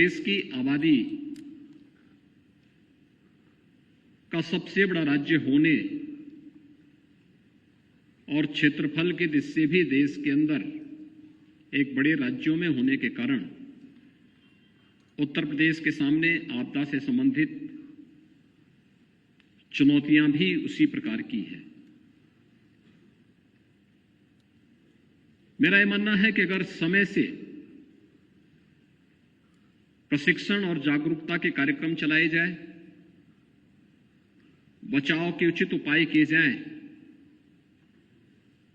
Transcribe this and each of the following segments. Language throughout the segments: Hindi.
देश की आबादी का सबसे बड़ा राज्य होने और क्षेत्रफल की दृष्टि से भी देश के अंदर एक बड़े राज्यों में होने के कारण उत्तर प्रदेश के सामने आपदा से संबंधित चुनौतियां भी उसी प्रकार की हैं। मेरा यह मानना है कि अगर समय से प्रशिक्षण और जागरूकता के कार्यक्रम चलाए जाए, बचाव के उचित उपाय किए जाएं,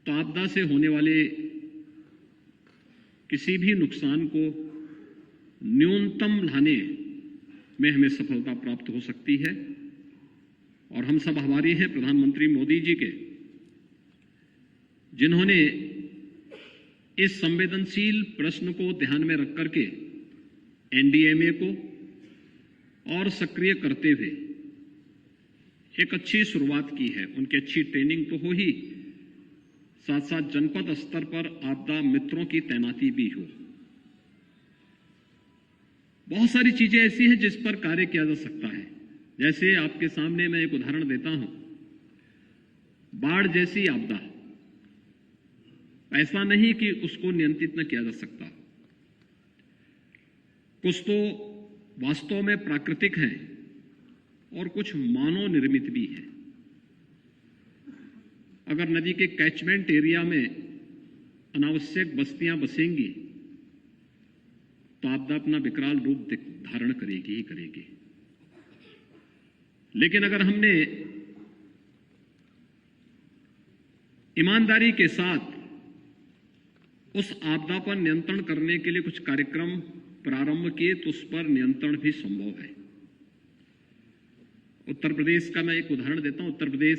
तो आपदा से होने वाले किसी भी नुकसान को न्यूनतम लाने में हमें सफलता प्राप्त हो सकती है। और हम सब आभारी हैं प्रधानमंत्री मोदी जी के, जिन्होंने इस संवेदनशील प्रश्न को ध्यान में रख करके एनडीएमए को और सक्रिय करते हुए एक अच्छी शुरुआत की है। उनकी अच्छी ट्रेनिंग तो हो ही, साथ साथ जनपद स्तर पर आपदा मित्रों की तैनाती भी हो। बहुत सारी चीजें ऐसी हैं जिस पर कार्य किया जा सकता है। जैसे आपके सामने मैं एक उदाहरण देता हूं, बाढ़ जैसी आपदा, ऐसा नहीं कि उसको नियंत्रित न किया जा सकता। कुछ तो वास्तव में प्राकृतिक हैं और कुछ मानव निर्मित भी है। अगर नदी के कैचमेंट एरिया में अनावश्यक बस्तियां बसेंगी तो आपदा अपना विकराल रूप धारण करेगी ही करेगी। लेकिन अगर हमने ईमानदारी के साथ उस आपदा पर नियंत्रण करने के लिए कुछ कार्यक्रम प्रारंभ किए तो उस पर नियंत्रण भी संभव है। उत्तर प्रदेश का मैं एक उदाहरण देता हूं। उत्तर प्रदेश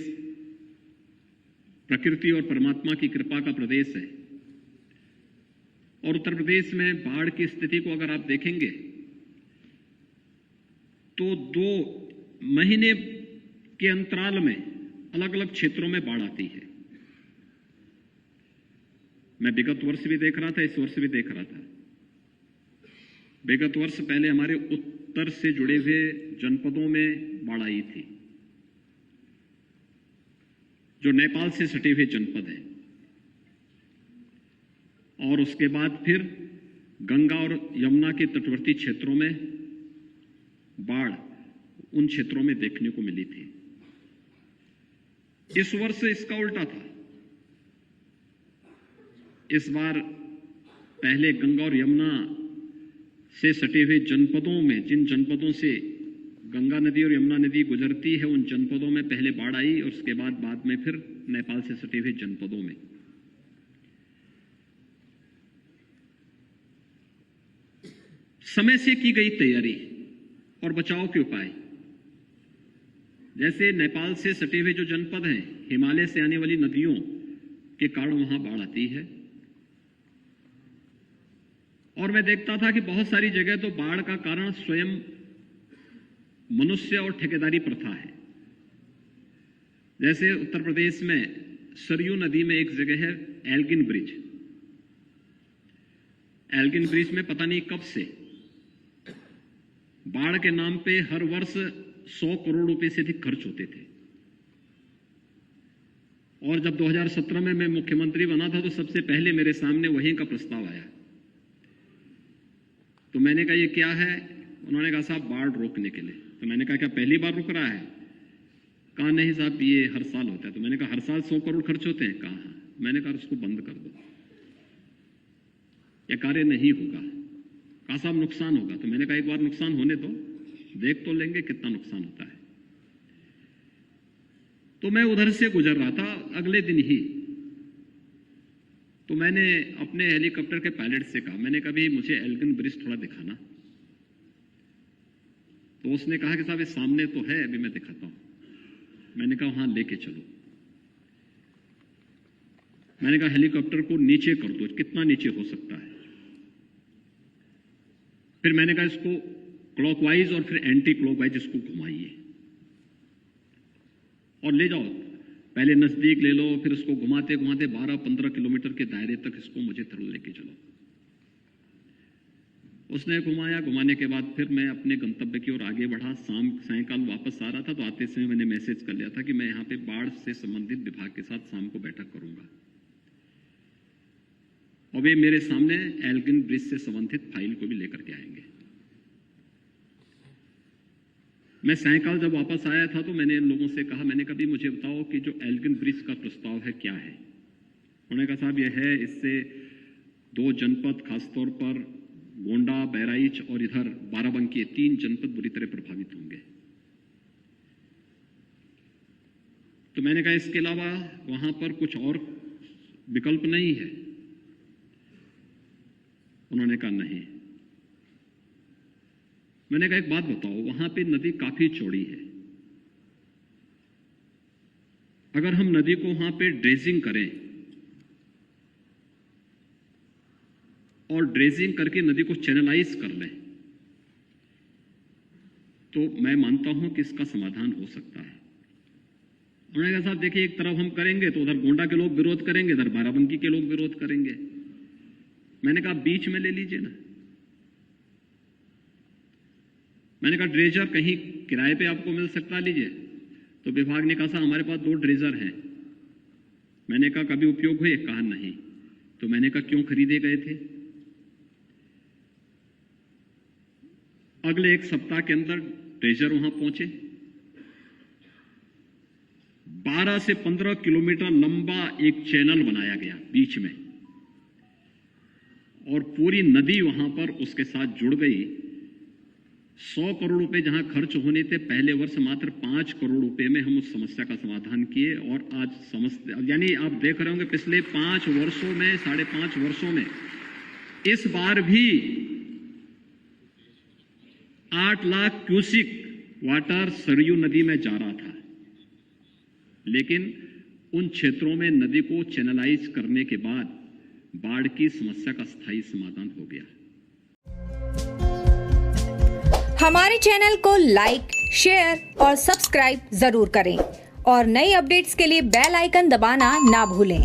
प्रकृति और परमात्मा की कृपा का प्रदेश है और उत्तर प्रदेश में बाढ़ की स्थिति को अगर आप देखेंगे तो 2 महीने के अंतराल में अलग अलग क्षेत्रों में बाढ़ आती है। मैं विगत वर्ष भी देख रहा था, इस वर्ष भी देख रहा था। विगत वर्ष पहले हमारे उत्तर से जुड़े हुए जनपदों में बाढ़ आई थी, जो नेपाल से सटे हुए जनपद हैं, और उसके बाद फिर गंगा और यमुना के तटवर्ती क्षेत्रों में बाढ़ उन क्षेत्रों में देखने को मिली थी। इस वर्ष इसका उल्टा था। इस बार पहले गंगा और यमुना से सटे हुए जनपदों में, जिन जनपदों से गंगा नदी और यमुना नदी गुजरती है, उन जनपदों में पहले बाढ़ आई और उसके बाद में फिर नेपाल से सटे हुए जनपदों में। समय से की गई तैयारी और बचाव के उपाय, जैसे नेपाल से सटे हुए जो जनपद हैं, हिमालय से आने वाली नदियों के कारण वहां बाढ़ आती है। और मैं देखता था कि बहुत सारी जगह तो बाढ़ का कारण स्वयं मनुष्य और ठेकेदारी प्रथा है। जैसे उत्तर प्रदेश में सरयू नदी में एक जगह है एल्गिन ब्रिज। एल्गिन ब्रिज में पता नहीं कब से बाढ़ के नाम पे हर वर्ष 100 करोड़ रुपए से अधिक खर्च होते थे। और जब 2017 में मैं मुख्यमंत्री बना था तो सबसे पहले मेरे सामने वहीं का प्रस्ताव आया। तो मैंने कहा ये क्या है? उन्होंने कहा साहब बाढ़ रोकने के लिए। तो मैंने कहा क्या पहली बार रुक रहा है? कहा नहीं साहब ये हर साल होता है। तो मैंने कहा हर साल 100 करोड़ खर्च होते हैं? कहा हाँ। मैंने कहा उसको बंद कर दो, यह कार्य नहीं होगा। कहा साहब नुकसान होगा। तो मैंने कहा एक बार नुकसान होने दो, देख तो लेंगे कितना नुकसान होता है। तो मैं उधर से गुजर रहा था अगले दिन ही, तो मैंने अपने हेलीकॉप्टर के पायलट से कहा, मैंने कहा भी मुझे एल्गिन ब्रिज थोड़ा दिखाना। तो उसने कहा कि साहब ये सामने तो है, अभी मैं दिखाता हूं। मैंने कहा वहां लेके चलो। मैंने कहा हेलीकॉप्टर को नीचे कर दो, कितना नीचे हो सकता है। फिर मैंने कहा इसको क्लॉकवाइज और फिर एंटी क्लॉकवाइज इसको घुमाइए और ले जाओ। पहले नजदीक ले लो, फिर उसको घुमाते घुमाते 12-15 किलोमीटर के दायरे तक इसको मुझे तरफ लेके चलो। उसने घुमाने के बाद फिर मैं अपने गंतव्य की ओर आगे बढ़ा। सायंकाल वापस आ रहा था तो आते समय मैंने मैसेज कर लिया था कि मैं यहाँ पे बाढ़ से संबंधित विभाग के साथ शाम को बैठक करूंगा, और वे मेरे सामने एल्गिन ब्रिज से संबंधित फाइल को भी लेकर के आएंगे। मैं सायंकाल जब वापस आया था तो मैंने इन लोगों से कहा, मैंने कहा भी मुझे बताओ कि जो एल्गिन ब्रिज का प्रस्ताव है क्या है। उन्होंने कहा साहब यह है, इससे 2 जनपद खासतौर पर गोंडा, बहराइच और इधर बाराबंकी 3 जनपद बुरी तरह प्रभावित होंगे। तो मैंने कहा इसके अलावा वहां पर कुछ और विकल्प नहीं है। उन्होंने कहा नहीं। मैंने कहा एक बात बताओ, वहां पे नदी काफी चौड़ी है, अगर हम नदी को वहां पे ड्रेजिंग करें और ड्रेजिंग करके नदी को चैनलाइज कर लें तो मैं मानता हूं कि इसका समाधान हो सकता है। उन्होंने कहा साहब देखिए, एक तरफ हम करेंगे तो उधर गोंडा के लोग विरोध करेंगे, इधर बाराबंकी के लोग विरोध करेंगे। मैंने कहा बीच में ले लीजिए ना। मैंने कहा ड्रेजर कहीं किराए पे आपको मिल सकता, लीजिए। तो विभाग ने कहा साहब हमारे पास 2 ड्रेजर हैं। मैंने कहा कभी उपयोग हुए? कहा नहीं। तो मैंने कहा क्यों खरीदे गए थे? अगले 1 सप्ताह के अंदर ड्रेजर वहां पहुंचे। 12 से 15 किलोमीटर लंबा एक चैनल बनाया गया बीच में, और पूरी नदी वहां पर उसके साथ जुड़ गई। 100 करोड़ रुपए जहां खर्च होने थे, पहले वर्ष मात्र 5 करोड़ रुपए में हम उस समस्या का समाधान किए। और आज समस्या, यानी आप देख रहे होंगे पिछले 5 वर्षों में, 5.5 वर्षों में इस बार भी 8 लाख क्यूसिक वाटर सरयू नदी में जा रहा था, लेकिन उन क्षेत्रों में नदी को चैनलाइज करने के बाद बाढ़ की समस्या का स्थायी समाधान हो गया। हमारे चैनल को लाइक, शेयर और सब्सक्राइब जरूर करें और नई अपडेट्स के लिए बेल आइकन दबाना ना भूलें।